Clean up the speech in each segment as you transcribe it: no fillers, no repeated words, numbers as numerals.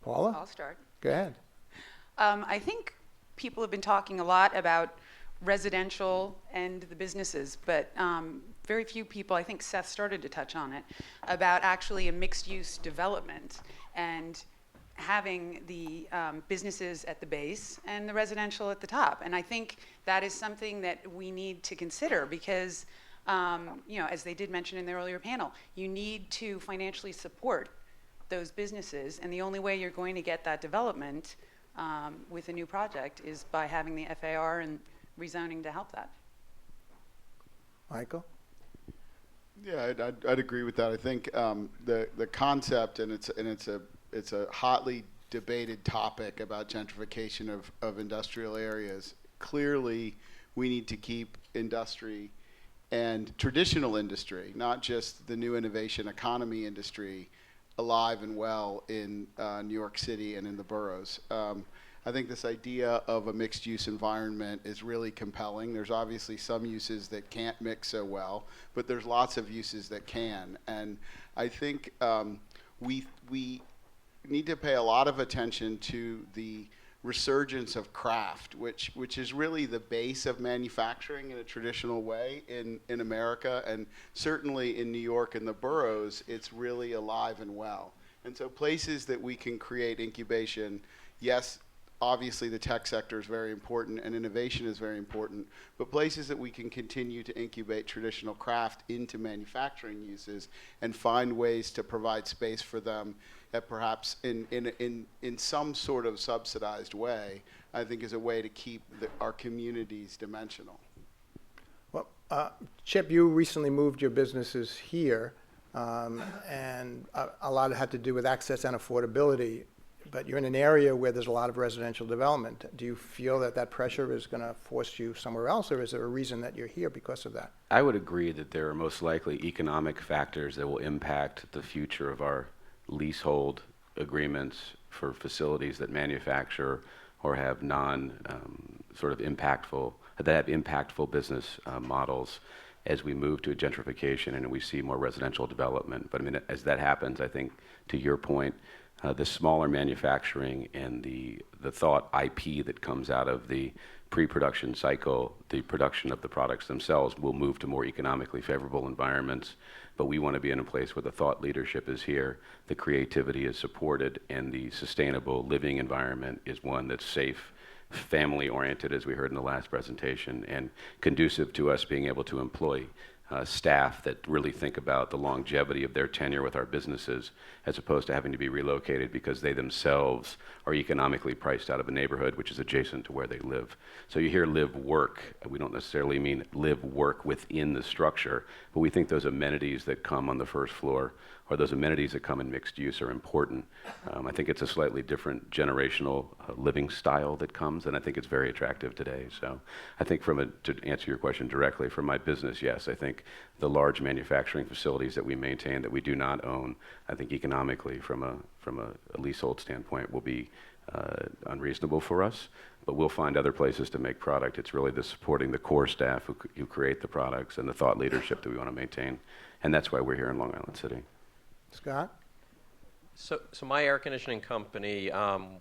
Paula? I'll start. Go ahead. I think people have been talking a lot about residential and the businesses, but very few people, I think Seth started to touch on it, about actually a mixed-use development and having the businesses at the base and the residential at the top. And I think that is something that we need to consider because, as they did mention in the earlier panel, you need to financially support those businesses, and the only way you're going to get that development with a new project is by having the FAR and rezoning to help that. Michael? Yeah, I'd agree with that. I think the concept, and it's a hotly debated topic about gentrification of industrial areas. Clearly, we need to keep industry and traditional industry, not just the new innovation economy industry, alive and well in New York City and in the boroughs. I think this idea of a mixed-use environment is really compelling. There's obviously some uses that can't mix so well, but there's lots of uses that can. And I think we need to pay a lot of attention to the resurgence of craft, which is really the base of manufacturing in a traditional way in America, and certainly in New York and the boroughs, it's really alive and well. And so places that we can create incubation, yes, obviously the tech sector is very important and innovation is very important, but places that we can continue to incubate traditional craft into manufacturing uses and find ways to provide space for them that perhaps in some sort of subsidized way, I think is a way to keep our communities dimensional. Well, Chip, you recently moved your businesses here, and a lot had to do with access and affordability, but you're in an area where there's a lot of residential development. Do you feel that that pressure is going to force you somewhere else, or is there a reason that you're here because of that? I would agree that there are most likely economic factors that will impact the future of our leasehold agreements for facilities that manufacture or have impactful business models as we move to a gentrification and we see more residential development. But I mean, as that happens, I think to your point, the smaller manufacturing and the thought IP that comes out of the pre-production cycle, the production of the products themselves will move to more economically favorable environments. But we want to be in a place where the thought leadership is here, the creativity is supported, and the sustainable living environment is one that's safe, family-oriented, as we heard in the last presentation, and conducive to us being able to employ staff that really think about the longevity of their tenure with our businesses, as opposed to having to be relocated because they themselves are economically priced out of a neighborhood which is adjacent to where they live. So you hear live, work. We don't necessarily mean live, work within the structure, but we think those amenities that come on the first floor or those amenities that come in mixed use are important. I think it's a slightly different generational living style that comes, and I think it's very attractive today. So I think to answer your question directly, from my business, yes, I think the large manufacturing facilities that we maintain that we do not own, I think economically from a leasehold standpoint will be unreasonable for us, but we'll find other places to make product. It's really the supporting the core staff who create the products and the thought leadership that we want to maintain, and that's why we're here in Long Island City. Scott? So my air conditioning company,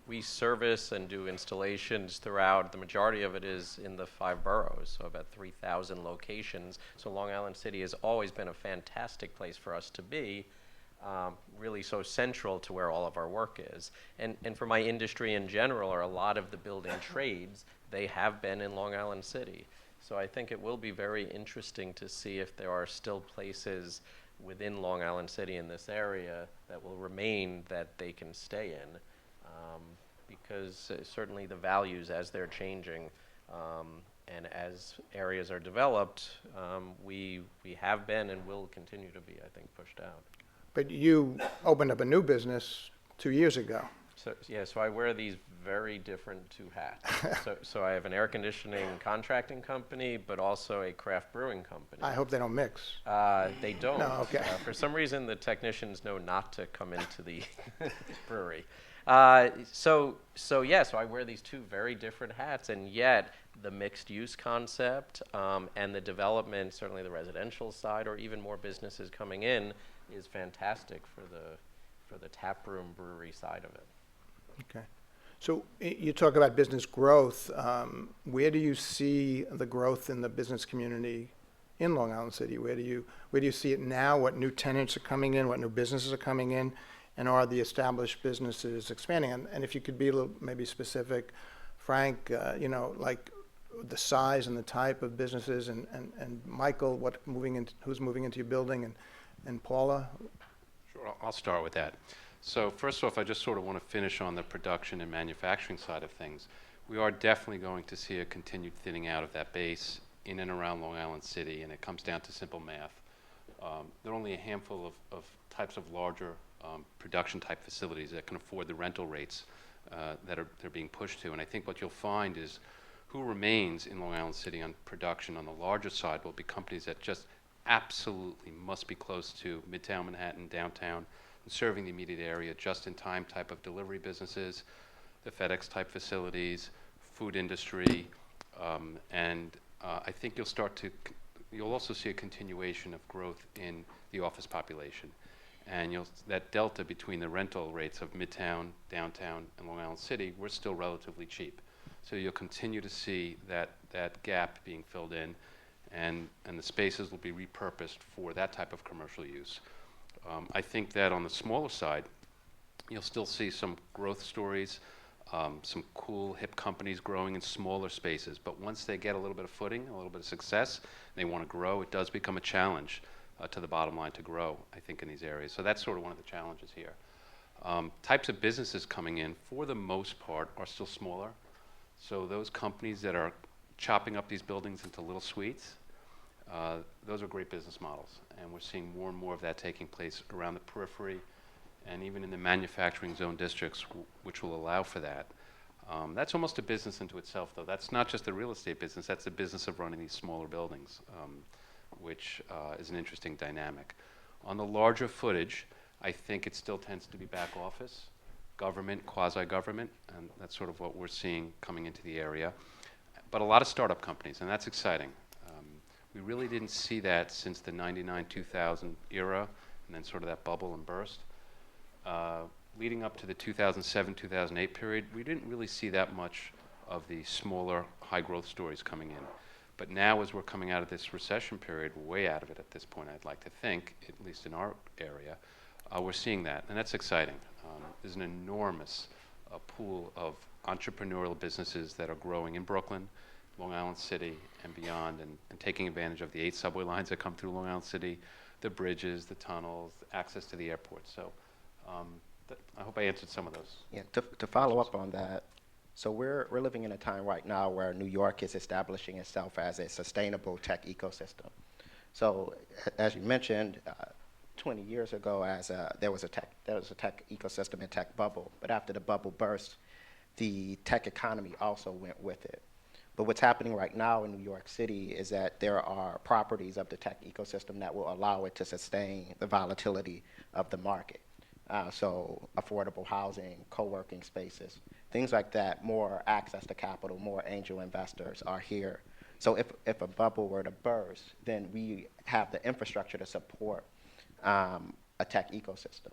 we service and do installations throughout. The majority of it is in the 5 boroughs, so about 3,000 locations. So Long Island City has always been a fantastic place for us to be, really so central to where all of our work is. And for my industry in general, or a lot of the building trades, they have been in Long Island City. So I think it will be very interesting to see if there are still places within Long Island City in this area that will remain that they can stay in, because certainly the values as they're changing and as areas are developed, we have been and will continue to be, I think, pushed out. But you opened up a new business 2 years ago. So I wear these very different 2 hats. so I have an air conditioning contracting company, but also a craft brewing company. I hope they don't mix. They don't. No, okay. For some reason, the technicians know not to come into the brewery. So I wear these 2 very different hats, and yet the mixed use concept and the development, certainly the residential side, or even more businesses coming in, is fantastic for the taproom brewery side of it. Okay. So you talk about business growth. Where do you see the growth in the business community in Long Island City? Where do you see it now? What new tenants are coming in? What new businesses are coming in? And are the established businesses expanding? And if you could be a little maybe specific, Frank, like the size and the type of businesses, and Michael, who's moving into your building, and Paula? Sure, I'll start with that. So first off, I just sort of want to finish on the production and manufacturing side of things. We are definitely going to see a continued thinning out of that base in and around Long Island City, and it comes down to simple math. There are only a handful of types of larger production type facilities that can afford the rental rates that they're being pushed to, and I think what you'll find is who remains in Long Island City on production on the larger side will be companies that just absolutely must be close to Midtown Manhattan, downtown, and serving the immediate area, just-in-time type of delivery businesses, the FedEx type facilities, food industry, and I think you'll also see a continuation of growth in the office population. And that delta between the rental rates of Midtown, downtown, and Long Island City, we're still relatively cheap. So you'll continue to see that gap being filled in, and the spaces will be repurposed for that type of commercial use. I think that on the smaller side, you'll still see some growth stories, some cool hip companies growing in smaller spaces. But once they get a little bit of footing, a little bit of success, they want to grow, it does become a challenge to the bottom line to grow, I think, in these areas. So that's sort of one of the challenges here. Types of businesses coming in, for the most part, are still smaller. So those companies that are chopping up these buildings into little suites, those are great business models. And we're seeing more and more of that taking place around the periphery and even in the manufacturing zone districts, which will allow for that. That's almost a business into itself, though. That's not just a real estate business. That's the business of running these smaller buildings, which is an interesting dynamic. On the larger footage, I think it still tends to be back office, government, quasi-government, and that's sort of what we're seeing coming into the area. But a lot of startup companies, and that's exciting. We really didn't see that since the 99-2000 era, and then sort of that bubble and burst. Leading up to the 2007-2008 period, we didn't really see that much of the smaller, high-growth stories coming in. But now, as we're coming out of this recession period, way out of it at this point, I'd like to think, at least in our area, we're seeing that, and that's exciting. There's an enormous pool of entrepreneurial businesses that are growing in Brooklyn, Long Island City, and beyond, and taking advantage of the 8 subway lines that come through Long Island City, the bridges, the tunnels, access to the airport. So I hope I answered some of those. Yeah, to follow up on that, so we're living in a time right now where New York is establishing itself as a sustainable tech ecosystem. So as you mentioned, 20 years ago, there was a tech ecosystem and tech bubble, but after the bubble burst, the tech economy also went with it. But what's happening right now in New York City is that there are properties of the tech ecosystem that will allow it to sustain the volatility of the market. So affordable housing, co-working spaces, things like that, more access to capital, more angel investors are here. So if a bubble were to burst, then we have the infrastructure to support a tech ecosystem.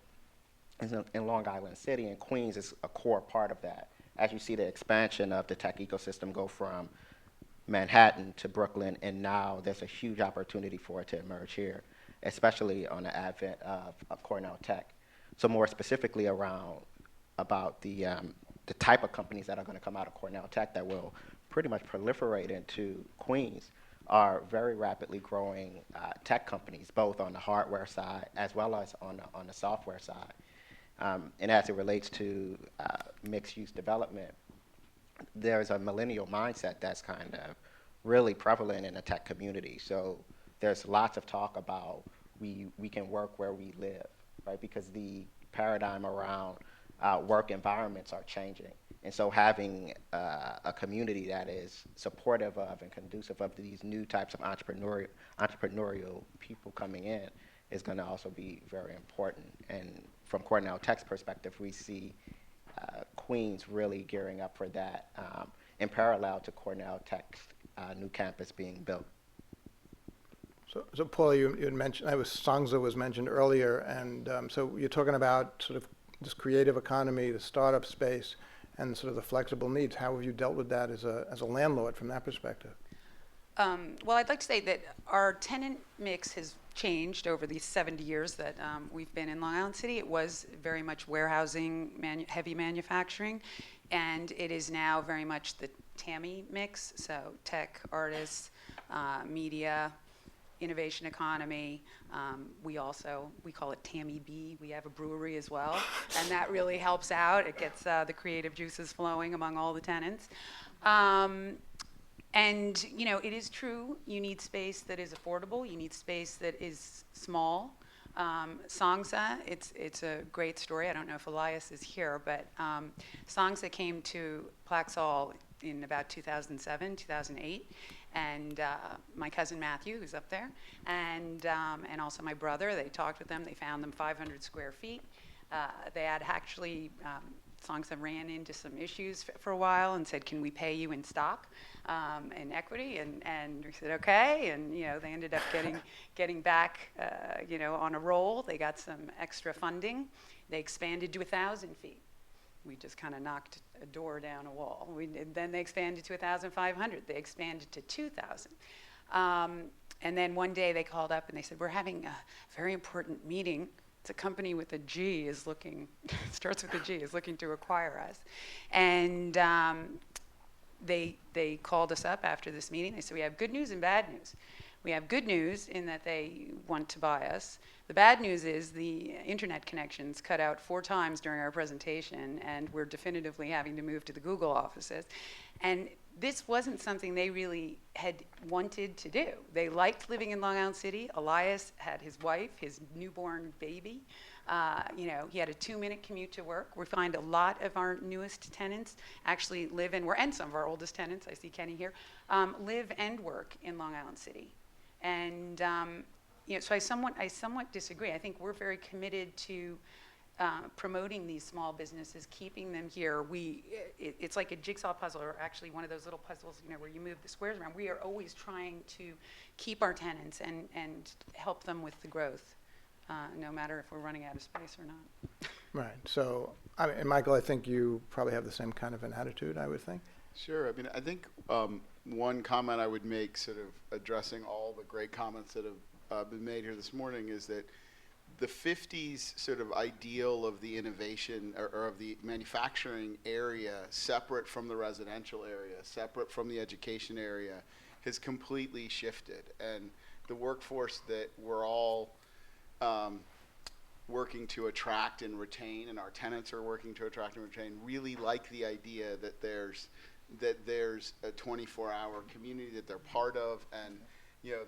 In Long Island City and Queens is a core part of that. As you see the expansion of the tech ecosystem go from Manhattan to Brooklyn, and now there's a huge opportunity for it to emerge here, especially on the advent of Cornell Tech. So more specifically about the type of companies that are going to come out of Cornell Tech that will pretty much proliferate into Queens are very rapidly growing tech companies, both on the hardware side as well as on the software side. And as it relates to mixed-use development, there's a millennial mindset that's kind of really prevalent in the tech community. So there's lots of talk about we can work where we live, right? Because the paradigm around work environments are changing. And so having a community that is supportive of and conducive of these new types of entrepreneurial people coming in is going to also be very important. And from Cornell Tech's perspective, we see Queens really gearing up for that in parallel to Cornell Tech's new campus being built. So Paula, you had mentioned, Sangza was mentioned earlier, and so you're talking about sort of this creative economy, the startup space, and sort of the flexible needs. How have you dealt with that as a landlord from that perspective? Well, I'd like to say that our tenant mix has changed over these 70 years that we've been in Long Island City. It was very much warehousing, heavy manufacturing, and it is now very much the TAMI mix, so tech, artists, media, innovation economy. We call it TAMI B. We have a brewery as well, and that really helps out. It gets the creative juices flowing among all the tenants. And, you know, it is true, you need space that is affordable, you need space that is small. Songsa, it's a great story. I don't know if Elias is here, but Songsa came to Plaxall in about 2007, 2008. And my cousin Matthew, who's up there, and also my brother, they talked with them, they found them 500 square feet. They had actually, Songsa ran into some issues for a while and said, can we pay you in stock, in equity? And we said, okay. And, you know, they ended up getting back, you know, on a roll. They got some extra funding. They expanded to 1,000 feet. We just kind of knocked a door down a wall. Then they expanded to 1,500. They expanded to 2,000. And then one day they called up and they said, we're having a very important meeting. It's a company with a G is looking, starts with a G, is looking to acquire us. And they called us up after this meeting. They said, we have good news and bad news. We have good news in that they want to buy us. The bad news is the internet connections cut out 4 times during our presentation, and we're definitively having to move to the Google offices. And this wasn't something they really had wanted to do. They liked living in Long Island City. Elias had his wife, his newborn baby. You know, he had a 2-minute commute to work. We find a lot of our newest tenants actually live in, and some of our oldest tenants, I see Kenny here, live and work in Long Island City. And you know, so I somewhat disagree. I think we're very committed to promoting these small businesses, keeping them here. It's like a jigsaw puzzle, or actually one of those little puzzles, you know, where you move the squares around. We are always trying to keep our tenants and help them with the growth, no matter if we're running out of space or not. Right. So, I mean, and Michael, I think you probably have the same kind of an attitude, I would think. Sure. I mean, I think one comment I would make, sort of addressing all the great comments that have been made here this morning, is that the 50s sort of ideal of the innovation or of the manufacturing area, separate from the residential area, separate from the education area, has completely shifted. And the workforce that we're all working to attract and retain, and our tenants are working to attract and retain, really like the idea that there's a 24-hour community that they're part of. And you know,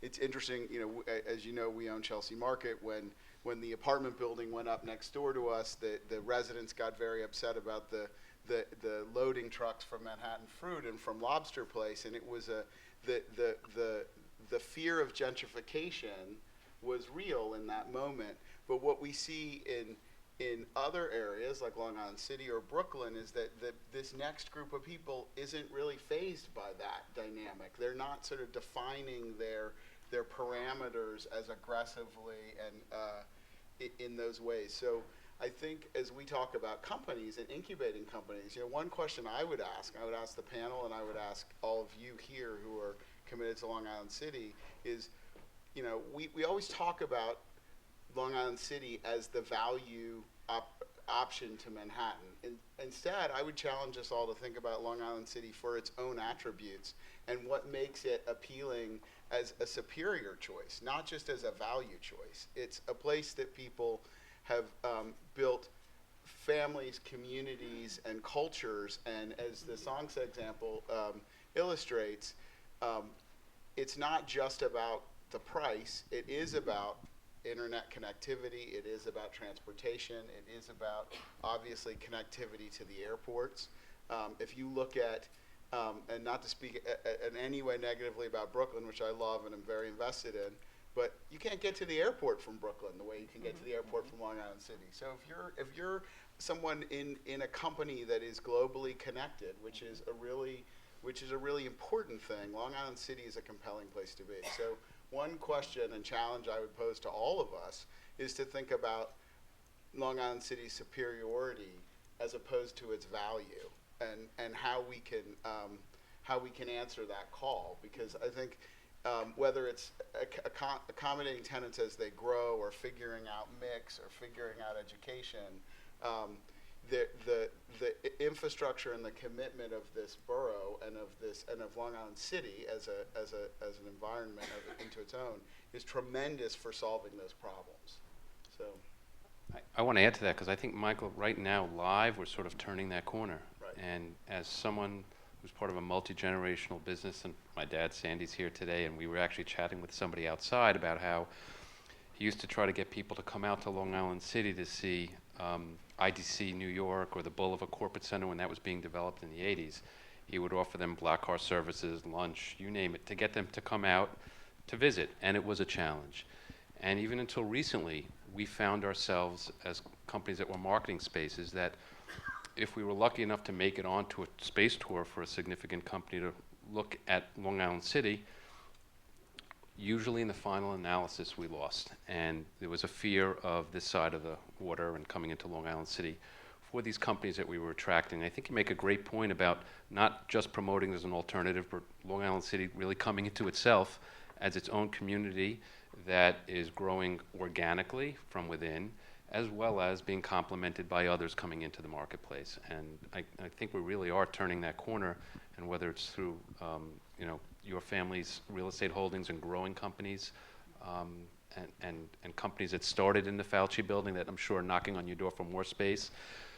it's interesting, you know, as you know, we own Chelsea Market. When the apartment building went up next door to us, the residents got very upset about the loading trucks from Manhattan Fruit and from Lobster Place, and it was the fear of gentrification was real in that moment. But what we see in other areas like Long Island City or Brooklyn is that this next group of people isn't really fazed by that dynamic. They're not sort of defining their parameters as aggressively and in those ways. So I think as we talk about companies and incubating companies, you know, one question I would ask the panel, and I would ask all of you here who are committed to Long Island City is, you know, we always talk about Long Island City as the value option to Manhattan. Instead, I would challenge us all to think about Long Island City for its own attributes and what makes it appealing as a superior choice, not just as a value choice. It's a place that people have built families, communities, and cultures, and as the Songsa example illustrates, it's not just about the price. It is about internet connectivity, it is about transportation, it is about obviously connectivity to the airports. If you look at, and not to speak in any way negatively about Brooklyn, which I love and I'm very invested in, but you can't get to the airport from Brooklyn the way you can get to the airport from Long Island City. So if you're someone in a company that is globally connected, which is a really important thing, Long Island City is a compelling place to be. So one question and challenge I would pose to all of us is to think about Long Island City's superiority as opposed to its value, and how we can answer that call, because I think whether it's accommodating tenants as they grow, or figuring out mix, or figuring out education, the infrastructure and the commitment of this borough and of Long Island City as an environment into its own is tremendous for solving those problems. So I want to add to that, because I think, Michael, right now, live, we're sort of turning that corner. Right. And as someone who's part of a multi-generational business, and my dad, Sandy's here today, and we were actually chatting with somebody outside about how he used to try to get people to come out to Long Island City to see IDC New York or the Bulliver Corporate Center when that was being developed in the 80s. He would offer them black car services, lunch, you name it, to get them to come out to visit, and it was a challenge. And even until recently, we found ourselves as companies that were marketing spaces that if we were lucky enough to make it onto a space tour for a significant company to look at Long Island City, usually in the final analysis we lost. And there was a fear of this side of the water and coming into Long Island City for these companies that we were attracting. I think you make a great point about not just promoting as an alternative, but Long Island City really coming into itself as its own community that is growing organically from within, as well as being complemented by others coming into the marketplace. And I think we really are turning that corner, and whether it's through your family's real estate holdings and growing companies, and companies that started in the Fauci building that I'm sure are knocking on your door for more space.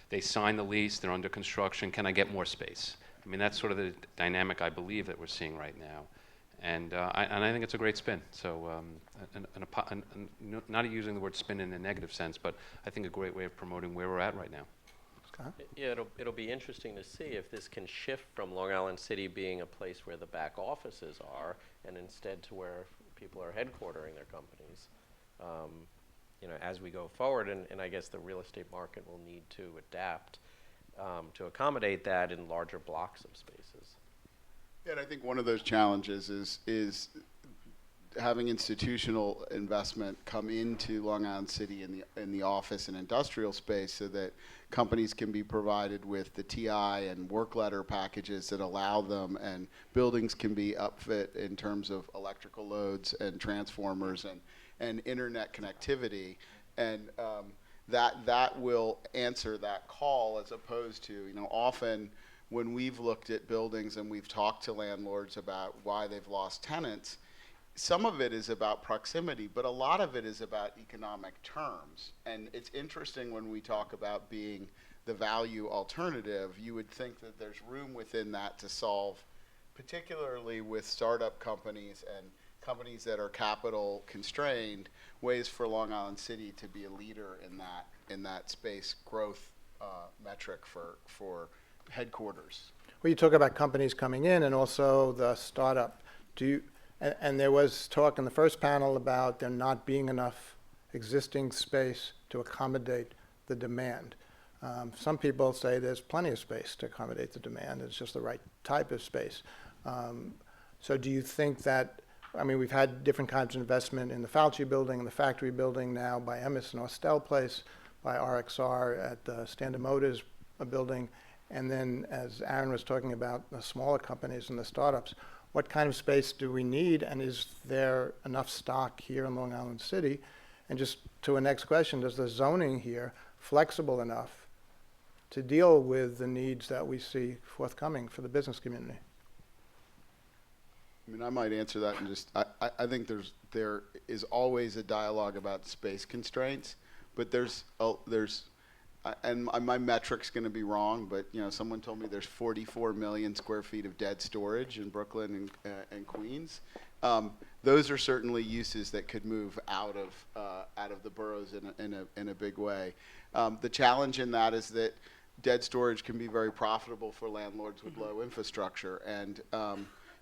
They sign the lease, they're under construction, can I get more space? I mean, that's sort of the dynamic I believe that we're seeing right now. And I think it's a great spin. So, not using the word spin in a negative sense, but I think a great way of promoting where we're at right now. Yeah, it'll be interesting to see if this can shift from Long Island City being a place where the back offices are, and instead to where people are headquartering their companies. As we go forward, and I guess the real estate market will need to adapt to accommodate that in larger blocks of spaces. Yeah, and I think one of those challenges is having institutional investment come into Long Island City in the office and industrial space, so that companies can be provided with the TI and work letter packages that allow them, and buildings can be upfit in terms of electrical loads and transformers and internet connectivity, and that will answer that call, as opposed to, often when we've looked at buildings and we've talked to landlords about why they've lost tenants, some of it is about proximity, but a lot of it is about economic terms. And it's interesting when we talk about being the value alternative, you would think that there's room within that to solve, particularly with startup companies and companies that are capital constrained, ways for Long Island City to be a leader in that space growth metric for headquarters. Well, you talk about companies coming in and also the startup. And there was talk in the first panel about there not being enough existing space to accommodate the demand. Some people say there's plenty of space to accommodate the demand. It's just the right type of space. So do you think that, we've had different kinds of investment in the Fauci building and the factory building now by Emerson Austell Place, by RXR at the Standard Motors building. And then, as Aaron was talking about, the smaller companies and the startups, what kind of space do we need, and is there enough stock here in Long Island City? And just to a next question, is the zoning here flexible enough to deal with the needs that we see forthcoming for the business community? I might answer that, and just I think there is always a dialogue about space constraints, but and my metric's going to be wrong, but someone told me there's 44 million square feet of dead storage in Brooklyn and Queens. Those are certainly uses that could move out of the boroughs in a big way. The challenge in that is that dead storage can be very profitable for landlords with low infrastructure, and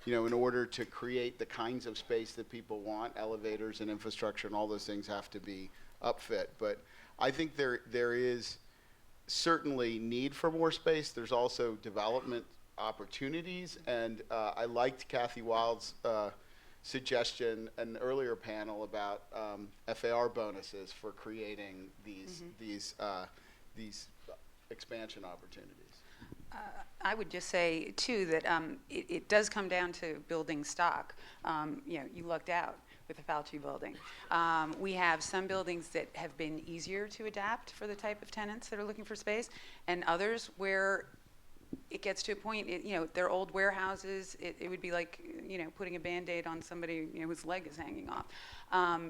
in order to create the kinds of space that people want, elevators and infrastructure and all those things have to be upfit. But I think there is certainly need for more space. There's also development opportunities, and I liked Kathy Wild's suggestion in an earlier panel about FAR bonuses for creating these expansion opportunities. I would just say, too, that it does come down to building stock. You lucked out with the Fauci building. We have some buildings that have been easier to adapt for the type of tenants that are looking for space, and others where it gets to a point, they're old warehouses. It would be like, putting a Band-Aid on somebody whose leg is hanging off.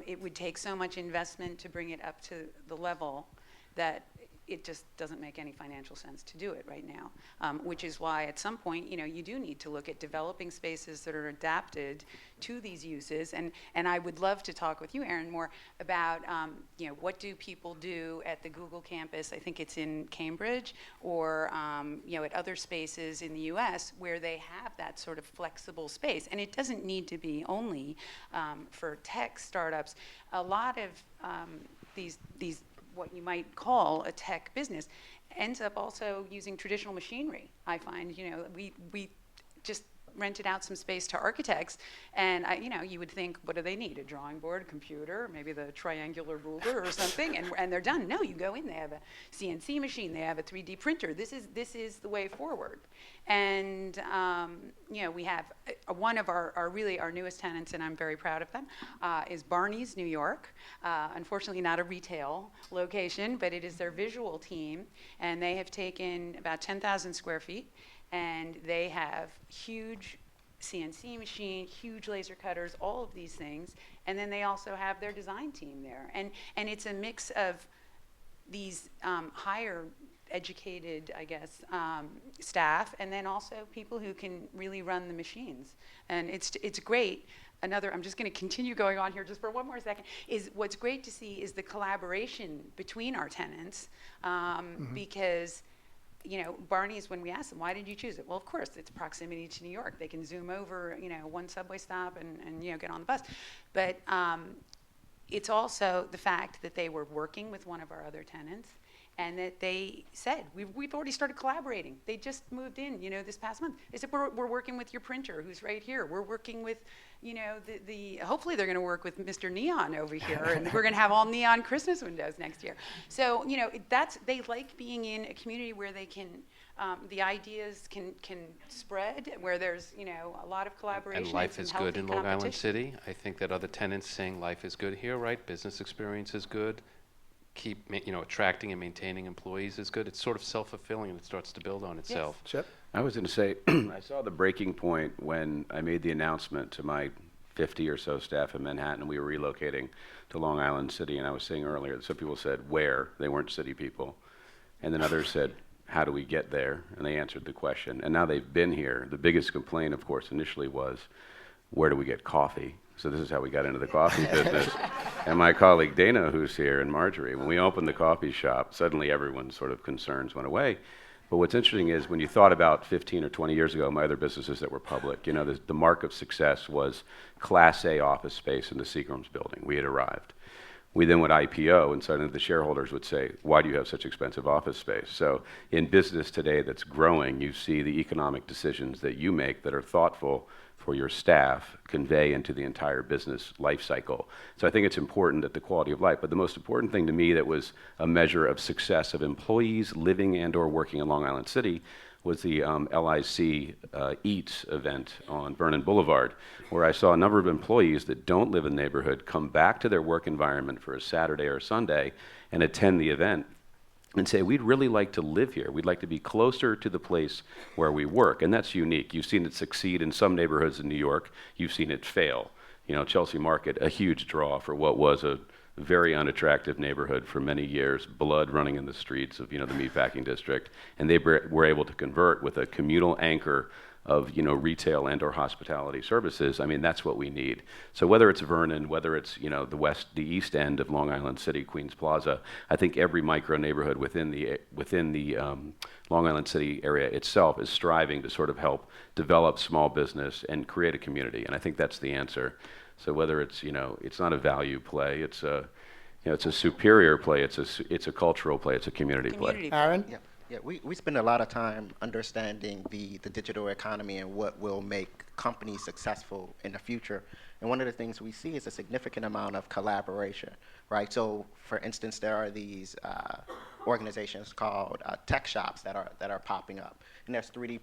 It would take so much investment to bring it up to the level that it just doesn't make any financial sense to do it right now, which is why at some point, you do need to look at developing spaces that are adapted to these uses. And I would love to talk with you, Aaron, more about, what do people do at the Google campus? I think it's in Cambridge, or, at other spaces in the US where they have that sort of flexible space. And it doesn't need to be only for tech startups. A lot of these what you might call a tech business ends up also using traditional machinery. I find, we just rented out some space to architects, and you would think, what do they need? A drawing board, a computer, maybe the triangular ruler or something, and they're done. No, you go in, they have a CNC machine, they have a 3D printer. This is the way forward. And we have one of our newest tenants, and I'm very proud of them, is Barney's New York. Unfortunately, not a retail location, but it is their visual team, and they have taken about 10,000 square feet. And they have huge CNC machine, huge laser cutters, all of these things. And then they also have their design team there. And it's a mix of these higher educated, I guess, staff, and then also people who can really run the machines. And it's great. I'm just going to continue going on here just for one more second, is what's great to see is the collaboration between our tenants, because Barney's, when we asked them, why did you choose it? Well, of course, it's proximity to New York. They can zoom over, one subway stop and get on the bus. But it's also the fact that they were working with one of our other tenants, and that they said, we've already started collaborating. They just moved in, this past month. They said, we're working with your printer, who's right here. We're working with, hopefully they're going to work with Mr. Neon over here, and we're going to have all neon Christmas windows next year. So, they like being in a community where they can, the ideas can spread, where there's, a lot of collaboration. And life is good in Long Island City. I think that other tenants saying life is good here, right? Business experience is good. Keep attracting and maintaining employees is good. It's sort of self-fulfilling, and it starts to build on itself. Yes. Chip? I was going to say, I saw the breaking point when I made the announcement to my 50 or so staff in Manhattan. We were relocating to Long Island City, and I was saying earlier that some people said where, they weren't city people, and then others said, how do we get there? And they answered the question, and now they've been here. The biggest complaint, of course, initially was, where do we get coffee? So this is how we got into the coffee business. And my colleague Dana, who's here, and Marjorie, when we opened the coffee shop, suddenly everyone's sort of concerns went away. But what's interesting is when you thought about 15 or 20 years ago, my other businesses that were public, the mark of success was Class A office space in the Seagram's building. We had arrived. We then would IPO, and suddenly the shareholders would say, why do you have such expensive office space? So in business today that's growing, you see the economic decisions that you make that are thoughtful for your staff convey into the entire business life cycle. So I think it's important that the quality of life, but the most important thing to me that was a measure of success of employees living and or working in Long Island City was the LIC Eats event on Vernon Boulevard, where I saw a number of employees that don't live in the neighborhood come back to their work environment for a Saturday or Sunday and attend the event and say, we'd really like to live here. We'd like to be closer to the place where we work. And that's unique. You've seen it succeed in some neighborhoods in New York. You've seen it fail. Chelsea Market, a huge draw for what was a very unattractive neighborhood for many years, blood running in the streets of, the meatpacking district. And they were able to convert with a communal anchor of, retail and or hospitality services. I mean, that's what we need. So whether it's Vernon, whether it's, the east end of Long Island City, Queens Plaza, I think every micro neighborhood within the Long Island City area itself is striving to sort of help develop small business and create a community. And I think that's the answer. So whether it's, it's not a value play, it's a, it's a superior play, it's a cultural play, it's a community play. Aaron? Yeah. Yeah, we spend a lot of time understanding the digital economy and what will make companies successful in the future. And one of the things we see is a significant amount of collaboration, right? So, for instance, there are these organizations called tech shops that are popping up, and there's 3D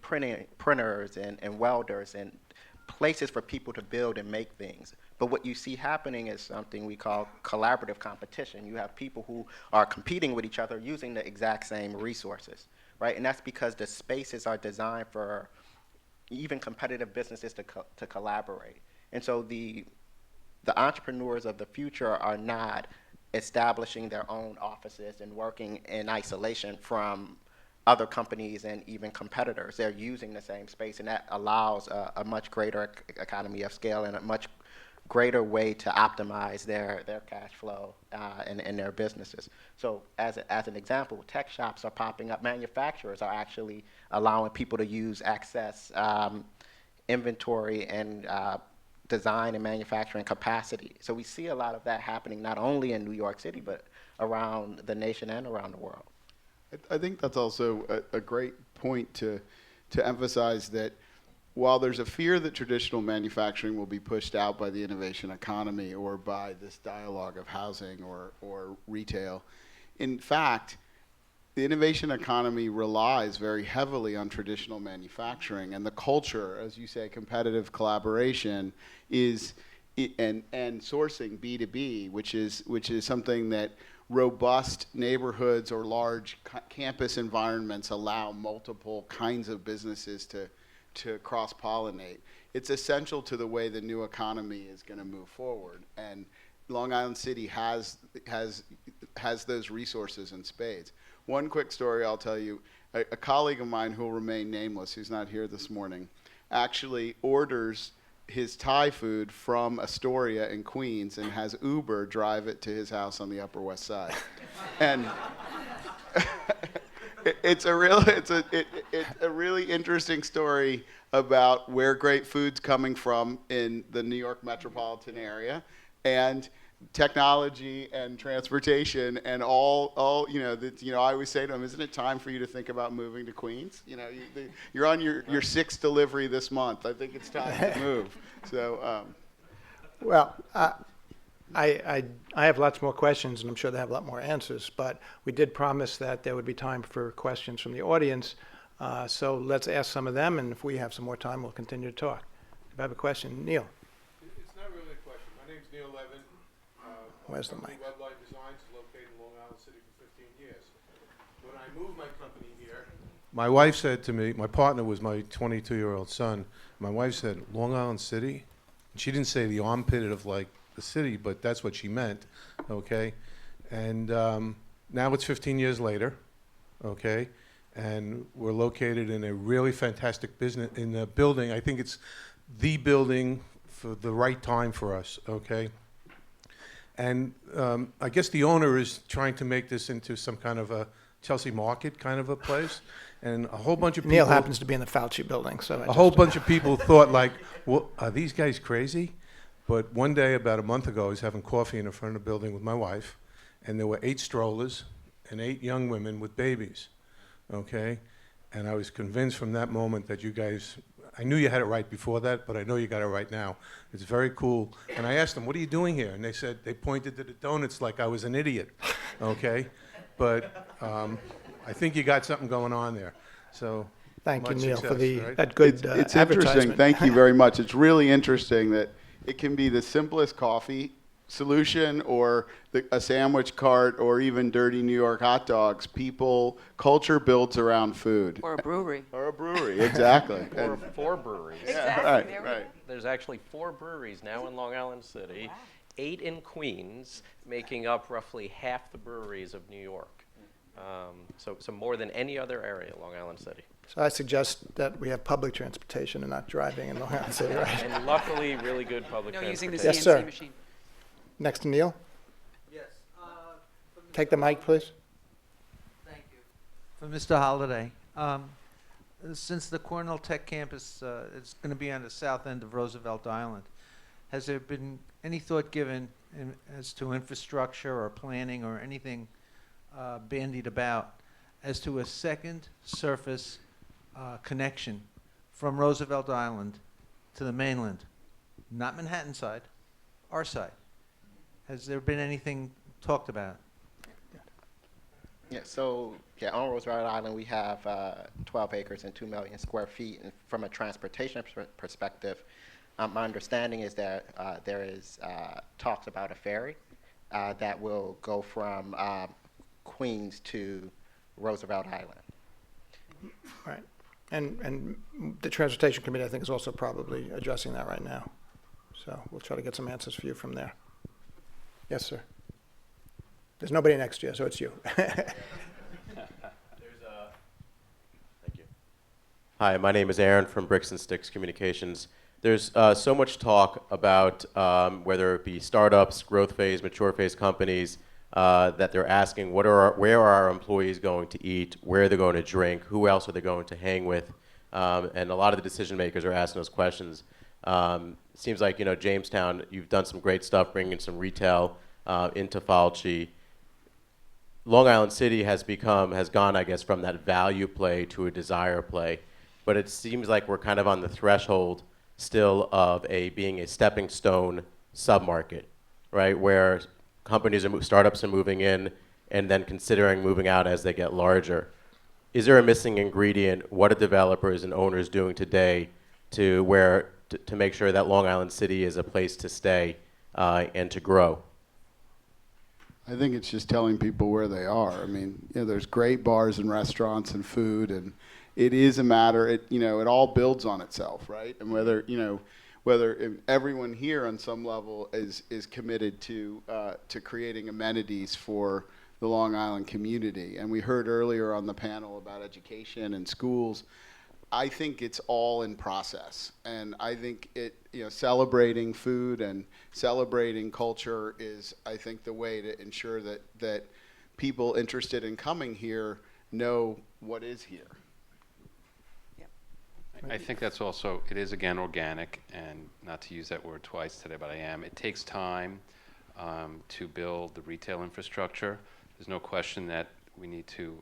printers and welders and places for people to build and make things. But what you see happening is something we call collaborative competition. You have people who are competing with each other using the exact same resources, right? And that's because the spaces are designed for even competitive businesses to collaborate. And so the entrepreneurs of the future are not establishing their own offices and working in isolation from other companies and even competitors. They're using the same space, and that allows a much greater economy of scale and a much greater way to optimize their cash flow and their businesses. So as an example, tech shops are popping up. Manufacturers are actually allowing people to use access inventory and design and manufacturing capacity. So we see a lot of that happening not only in New York City, but around the nation and around the world. I think that's also a great point to emphasize that while there's a fear that traditional manufacturing will be pushed out by the innovation economy or by this dialogue of housing or retail, in fact, the innovation economy relies very heavily on traditional manufacturing, and the culture, as you say, competitive collaboration is and sourcing B2B, which is something that robust neighborhoods or large campus environments allow multiple kinds of businesses to cross-pollinate. It's essential to the way the new economy is going to move forward, and Long Island City has those resources in spades. One quick story I'll tell you, a colleague of mine who will remain nameless, who's not here this morning, actually orders his Thai food from Astoria in Queens and has Uber drive it to his house on the Upper West Side. And it's a really interesting story about where great food's coming from in the New York metropolitan area, and technology and transportation and all I always say to him, isn't it time for you to think about moving to Queens? You're on your sixth delivery this month. I think it's time to move. So, Well, I have lots more questions, and I'm sure they have a lot more answers, but we did promise that there would be time for questions from the audience. So let's ask some of them, and if we have some more time, we'll continue to talk. If I have a question, Neil. It's not really a question. My name's Neil Levin. Where's the mic? Webline Designs is located in Long Island City for 15 years. When I moved my company here, my wife said to me, my partner was my 22-year-old son. My wife said, Long Island City? She didn't say the armpit of like the city, but that's what she meant, okay? And now it's 15 years later, okay? And we're located in a really fantastic building. I think it's the building for the right time for us, okay? And I guess the owner is trying to make this into some kind of a Chelsea Market kind of a place. And a whole bunch of people... Neil happens to be in the Fauci building, so... A whole bunch of people thought like, well, are these guys crazy? But one day, about a month ago, I was having coffee in the front of the building with my wife, and there were 8 strollers and 8 young women with babies, okay? And I was convinced from that moment that you guys... I knew you had it right before that, but I know you got it right now. It's very cool. And I asked them, what are you doing here? And they pointed to the donuts like I was an idiot, okay? But I think you got something going on there. So Thank you, much Neil, success, for right? that good it's interesting. advertisement. Thank you very much. It's really interesting that it can be the simplest coffee solution or a sandwich cart or even dirty New York hot dogs. Culture builds around food. Or a brewery. Or a brewery, exactly. Or 4 breweries. Exactly. Right. There's actually 4 breweries now in Long Island City, 8 in Queens, making up roughly half the breweries of New York. So more than any other area in Long Island City. So I suggest that we have public transportation and not driving in Long Island City, right? And luckily, really good public No, using the transportation. Yes, sir. CNC machine. Next to Neil. Yes. Take the mic, please. Thank you. For Mr. Holliday, since the Cornell Tech campus is going to be on the south end of Roosevelt Island, has there been any thought given as to infrastructure or planning or anything bandied about as to a second surface connection from Roosevelt Island to the mainland, not Manhattan side, our side. Has there been anything talked about? Yeah, so on Roosevelt Island we have 12 acres and 2 million square feet. And from a transportation perspective, my understanding is that there is talks about a ferry that will go from Queens to Roosevelt Island. Right. And the Transportation Committee, I think, is also probably addressing that right now. So we'll try to get some answers for you from there. Yes, sir. There's nobody next to you, so it's you. Thank you. Hi, my name is Aaron from Bricks and Sticks Communications. There's so much talk about whether it be startups, growth phase, mature phase companies, that they're asking where are our employees going to eat, where they're going to drink, who else are they going to hang with, and a lot of the decision makers are asking those questions. Seems like, Jamestown, you've done some great stuff bringing some retail into Falchi. Long Island City has gone, I guess, from that value play to a desire play, but it seems like we're kind of on the threshold still of being a stepping stone submarket, right, where startups are moving in and then considering moving out as they get larger. Is there a missing ingredient? What are developers and owners doing today to make sure that Long Island City is a place to stay and to grow? I think it's just telling people where they are. I mean, there's great bars and restaurants and food, and it is a matter. It all builds on itself, right? And whether everyone here on some level is committed to creating amenities for the Long Island community. And we heard earlier on the panel about education and schools. I think it's all in process, and I think celebrating food and celebrating culture is, I think, the way to ensure that people interested in coming here know what is here. I think that's also, it is again organic, and not to use that word twice today, but I am. It takes time to build the retail infrastructure. There's no question that we need to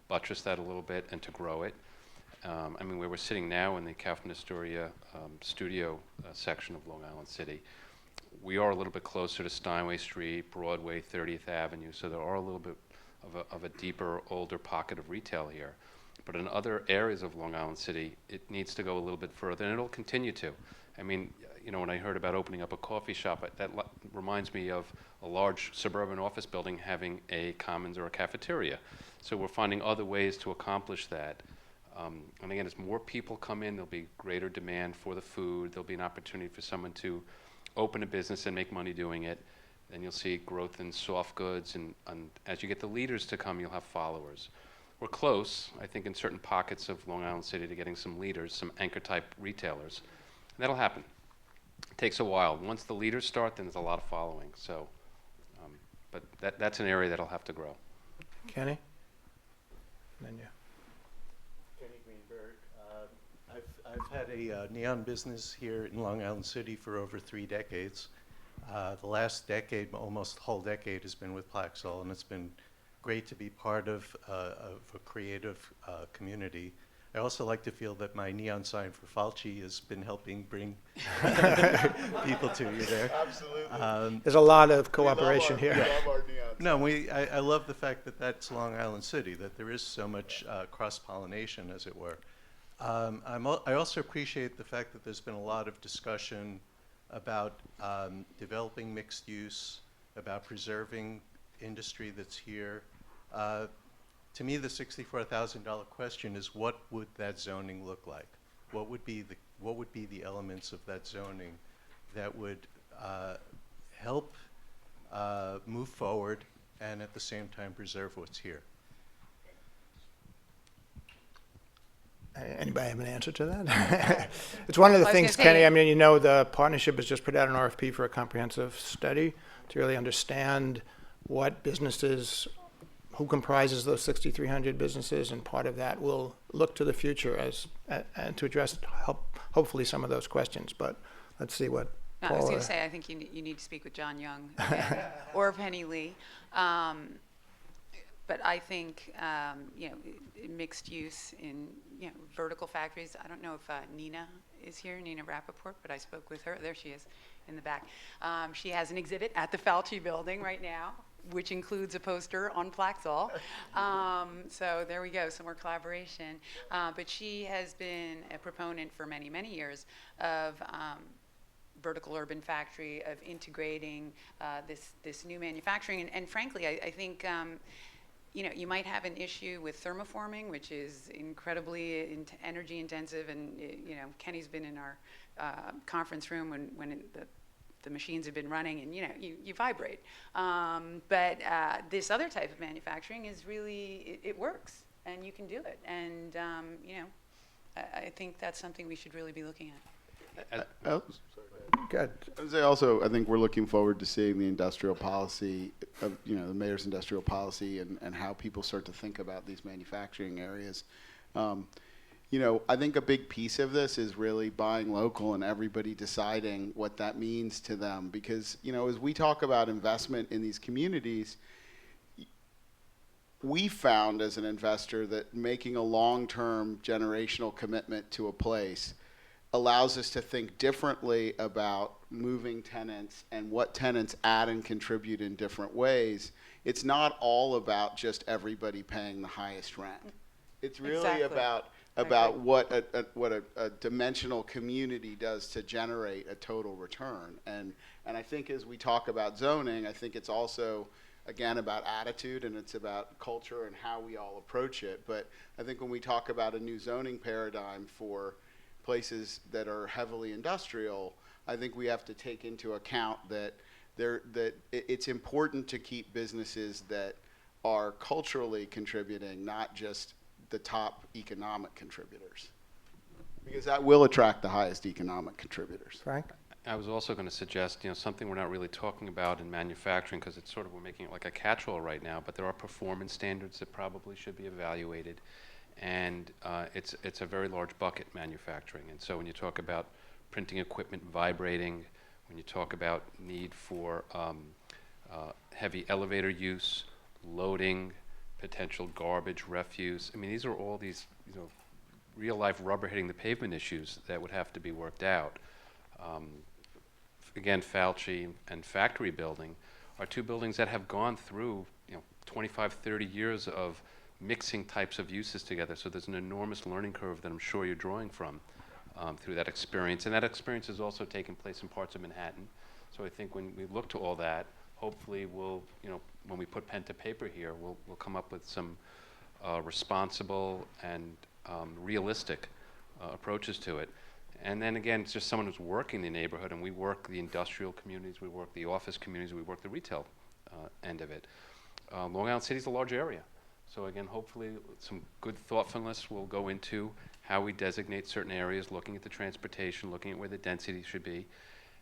buttress that a little bit and to grow it. I mean, where we're sitting now in the Kaufman Astoria studio section of Long Island City, we are a little bit closer to Steinway Street, Broadway, 30th Avenue, so there are a little bit of a deeper, older pocket of retail here. But in other areas of Long Island City, it needs to go a little bit further, and it'll continue to. I mean, when I heard about opening up a coffee shop, that reminds me of a large suburban office building having a commons or a cafeteria. So we're finding other ways to accomplish that. And again, as more people come in, there'll be greater demand for the food. There'll be an opportunity for someone to open a business and make money doing it. Then you'll see growth in soft goods, and as you get the leaders to come, you'll have followers. We're close, I think, in certain pockets of Long Island City to getting some leaders, some anchor-type retailers. And that'll happen. It takes a while. Once the leaders start, then there's a lot of following. So, but that's an area that'll have to grow. Kenny? And then you. Kenny Greenberg. I've had a neon business here in Long Island City for over 3 decades. The last decade, almost the whole decade, has been with Plaxol, and it's been great to be part of a creative community. I also like to feel that my neon sign for Falchi has been helping bring people to you there. Absolutely. There's a lot of cooperation here. We love our neons. No, I love the fact that that's Long Island City, that there is so much cross-pollination, as it were. I also appreciate the fact that there's been a lot of discussion about developing mixed use, about preserving industry that's here. To me, the $64,000 question is, what would that zoning look like? What would be the elements of that zoning that would help move forward and at the same time preserve what's here? Anybody have an answer to that? It's one of the things, Kenny, I mean, the partnership has just put out an RFP for a comprehensive study to really understand what businesses, who comprises those 6,300 businesses, and part of that will look to the future and to address hopefully some of those questions. But let's see what No, I was going to say, I think you need to speak with John Young again, or Penny Lee. But But I think, mixed use in, vertical factories. I don't know if Nina is here, Nina Rappaport, but I spoke with her. There she is in the back. She has an exhibit at the Fauci building right now, which includes a poster on Plaxall. So there we go, some more collaboration. But she has been a proponent for many, many years of vertical urban factory, of integrating this new manufacturing. And frankly, I think you might have an issue with thermoforming, which is incredibly energy intensive. And Kenny's been in our conference room when the machines have been running, and you vibrate. But this other type of manufacturing is really, it works, and you can do it. And I think that's something we should really be looking at. Good. I would say also, I think we're looking forward to seeing the industrial policy, of, the mayor's industrial policy, and how people start to think about these manufacturing areas. I think a big piece of this is really buying local and everybody deciding what that means to them. Because, as we talk about investment in these communities, we found as an investor that making a long-term generational commitment to a place allows us to think differently about moving tenants and what tenants add and contribute in different ways. It's not all about just everybody paying the highest rent. It's really about what a dimensional community does to generate a total return. And I think as we talk about zoning, I think it's also, again, about attitude, and it's about culture and how we all approach it. But I think when we talk about a new zoning paradigm for places that are heavily industrial, I think we have to take into account that it's important to keep businesses that are culturally contributing, not just the top economic contributors, because that will attract the highest economic contributors. Frank? I was also going to suggest, something we're not really talking about in manufacturing, because it's sort of, we're making it like a catch-all right now, but there are performance standards that probably should be evaluated. And it's a very large bucket, manufacturing. And so when you talk about printing equipment vibrating, when you talk about need for heavy elevator use, loading, potential garbage, refuse, these are all these real life rubber hitting the pavement issues that would have to be worked out. Again, Fauci and factory building are two buildings that have gone through 25, 30 years of mixing types of uses together. So there's an enormous learning curve that I'm sure you're drawing from through that experience. And that experience has also taken place in parts of Manhattan. So I think when we look to all that, hopefully we'll, when we put pen to paper here, we'll come up with some responsible and realistic approaches to it. And then again, it's just someone who's working the neighborhood, and we work the industrial communities, we work the office communities, we work the retail end of it. Long Island City is a large area. So again, hopefully some good thoughtfulness will go into how we designate certain areas, looking at the transportation, looking at where the density should be,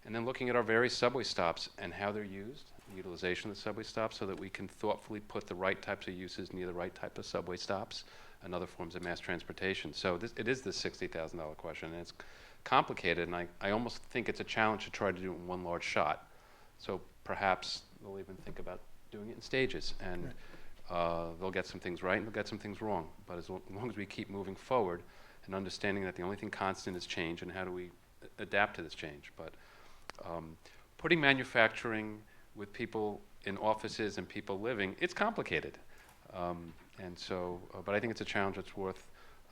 and then looking at our various subway stops and how they're used, the utilization of the subway stops, so that we can thoughtfully put the right types of uses near the right type of subway stops and other forms of mass transportation. So it is the $60,000 question, and it's complicated, and I almost think it's a challenge to try to do it in one large shot. So perhaps we'll even think about doing it in stages, and they'll get some things right and they'll get some things wrong. But as long as we keep moving forward and understanding that the only thing constant is change, and how do we adapt to this change. But putting manufacturing with people in offices and people living, it's complicated. And so, but I think it's a challenge that's worth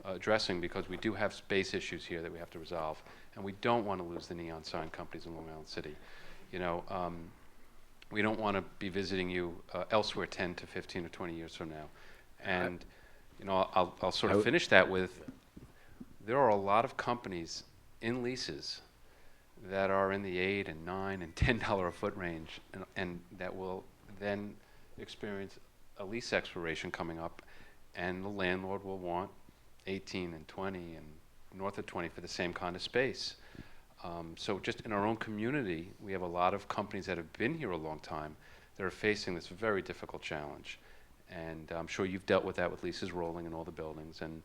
addressing, because we do have space issues here that we have to resolve. And we don't want to lose the neon sign companies in Long Island City. We don't want to be visiting you elsewhere 10 to 15 or 20 years from now. And I'll sort of finish that with, there are a lot of companies in leases that are in the $8 and $9 and $10 a foot range, and that will then experience a lease expiration coming up, and the landlord will want 18 and 20 and north of 20 for the same kind of space. So just in our own community, we have a lot of companies that have been here a long time that are facing this very difficult challenge. And I'm sure you've dealt with that with leases rolling in all the buildings. And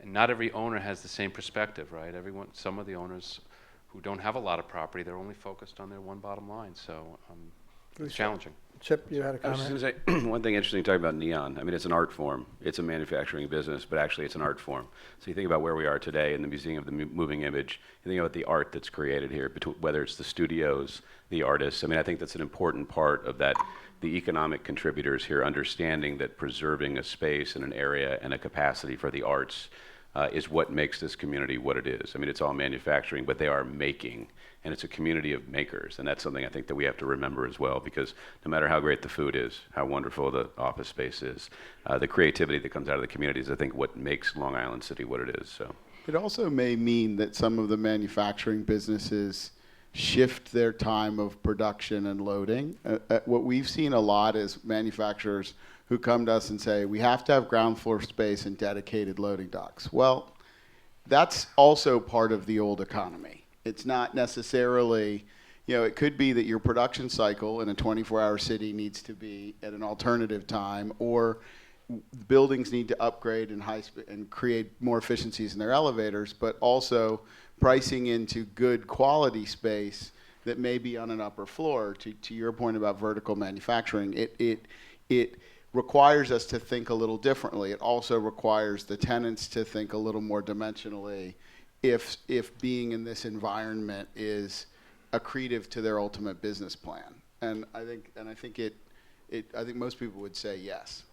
not every owner has the same perspective, right? Some of the owners who don't have a lot of property, they're only focused on their one bottom line. So It's challenging. Chip, you had a I was comment? just going to say, one thing interesting talking about neon. I mean, it's an art form. It's a manufacturing business, but actually it's an art form. So you think about where we are today in the Museum of the Moving Image, you think about the art that's created here, whether it's the studios, the artists. I mean, I think that's an important part of that, the economic contributors here understanding that preserving a space and an area and a capacity for the arts is what makes this community what it is. I mean, it's all manufacturing, but they are making, and it's a community of makers, and that's something I think that we have to remember as well, because no matter how great the food is, how wonderful the office space is, the creativity that comes out of the community is, I think, what makes Long Island City what it is. So It also may mean that some of the manufacturing businesses shift their time of production and loading. What we've seen a lot is manufacturers who come to us and say, we have to have ground floor space and dedicated loading docks. Well, that's also part of the old economy. It's not necessarily, it could be that your production cycle in a 24-hour city needs to be at an alternative time, or buildings need to upgrade and create more efficiencies in their elevators, but also pricing into good quality space that may be on an upper floor. To your point about vertical manufacturing, it requires us to think a little differently. It also requires the tenants to think a little more dimensionally if being in this environment is accretive to their ultimate business plan. And I think most people would say yes.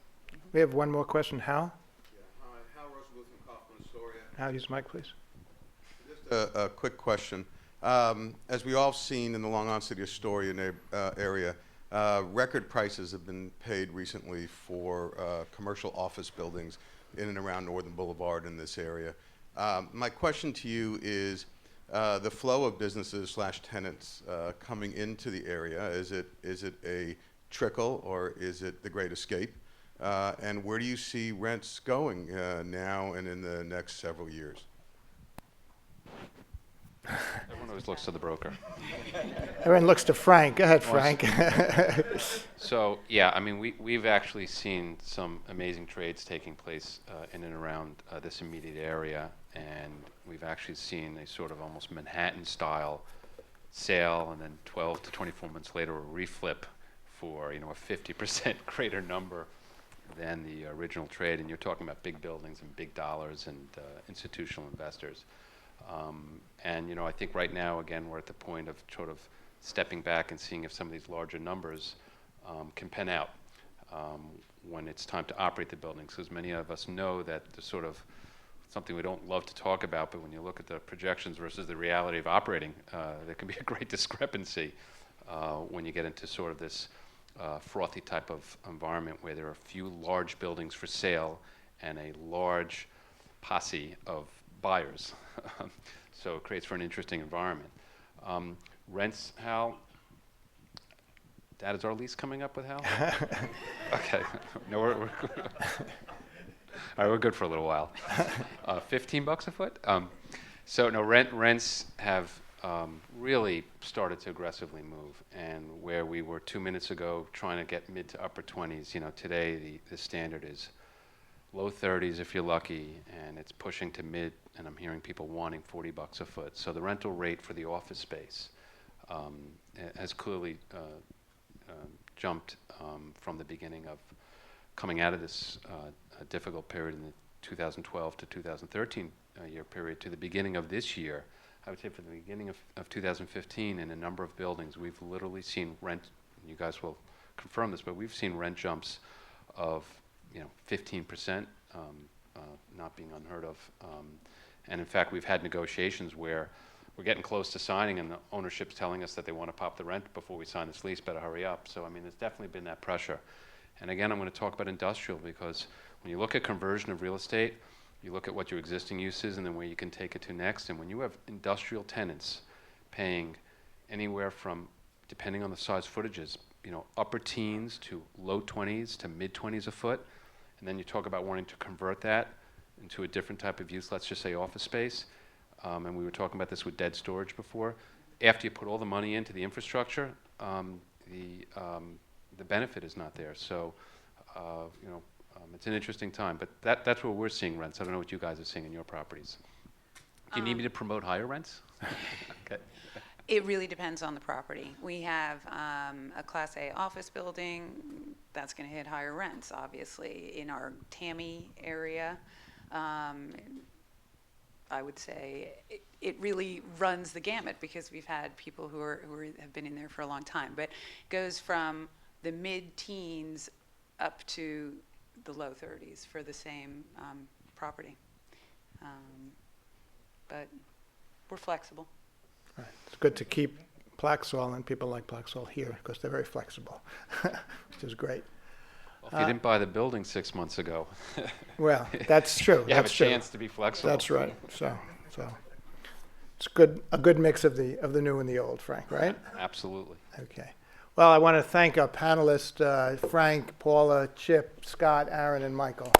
We have one more question. Hal? Yeah. Hi, Hal Rosenbluth from Kaufman Astoria. Hal, use the mic, please. Just a quick question. As we all have seen in the Long Island City Astoria area, record prices have been paid recently for commercial office buildings in and around Northern Boulevard in this area. My question to you is the flow of businesses / tenants coming into the area. Is it a trickle, or is it the Great Escape? And where do you see rents going now and in the next several years? Everyone always looks to the broker. Everyone looks to Frank. Go ahead, Frank. So, yeah, I mean, we've actually seen some amazing trades taking place in and around this immediate area, and we've actually seen a sort of almost Manhattan-style sale, and then 12 to 24 months later, a reflip for, a 50% greater number than the original trade. And you're talking about big buildings and big dollars and institutional investors. And I think right now, again, we're at the point of sort of stepping back and seeing if some of these larger numbers can pen out when it's time to operate the buildings. Because many of us know that there's sort of something we don't love to talk about, but when you look at the projections versus the reality of operating, there can be a great discrepancy when you get into sort of this frothy type of environment where there are a few large buildings for sale and a large posse of buyers. So it creates for an interesting environment. Rents, Hal? Dad, is our lease coming up with Hal? Okay. No, we're all right, we're good for a little while. $15 a foot? So no, rents have really started to aggressively move. And where we were 2 minutes ago trying to get mid to upper 20s, today the standard is low 30s if you're lucky, and it's pushing to mid, and I'm hearing people wanting $40 a foot. So the rental rate for the office space has clearly jumped from the beginning of coming out of this difficult period in the 2012 to 2013 year period to the beginning of this year. I would say from the beginning of 2015 in a number of buildings, we've literally seen rent, and you guys will confirm this, but we've seen rent jumps of 15%, not being unheard of. And in fact, we've had negotiations where we're getting close to signing and the ownership's telling us that they want to pop the rent before we sign this lease, better hurry up. So, I mean, there's definitely been that pressure. And again, I'm going to talk about industrial because when you look at conversion of real estate, you look at what your existing use is and then where you can take it to next. And when you have industrial tenants paying anywhere from, depending on the size footages, upper teens to low 20s to mid 20s a foot, and then you talk about wanting to convert that into a different type of use, let's just say office space, and we were talking about this with dead storage before. After you put all the money into the infrastructure, the benefit is not there. So, it's an interesting time, but that's where we're seeing rents. I don't know what you guys are seeing in your properties. Do you need me to promote higher rents? Okay. It really depends on the property. We have a Class A office building that's going to hit higher rents, obviously. In our TAMI area, I would say it really runs the gamut because we've had people who have been in there for a long time. But it goes from the mid-teens up to the low 30s for the same property. But we're flexible. Right. It's good to keep Plaxall and people like Plaxall here because they're very flexible, which is great. Well, if you didn't buy the building 6 months ago, Well, that's true. you have a That's true. chance to be flexible. That's right. So it's good. A good mix of the new and the old, Frank. Right? Absolutely. Okay. Well, I want to thank our panelists, Frank, Paula, Chip, Scott, Aaron, and Michael.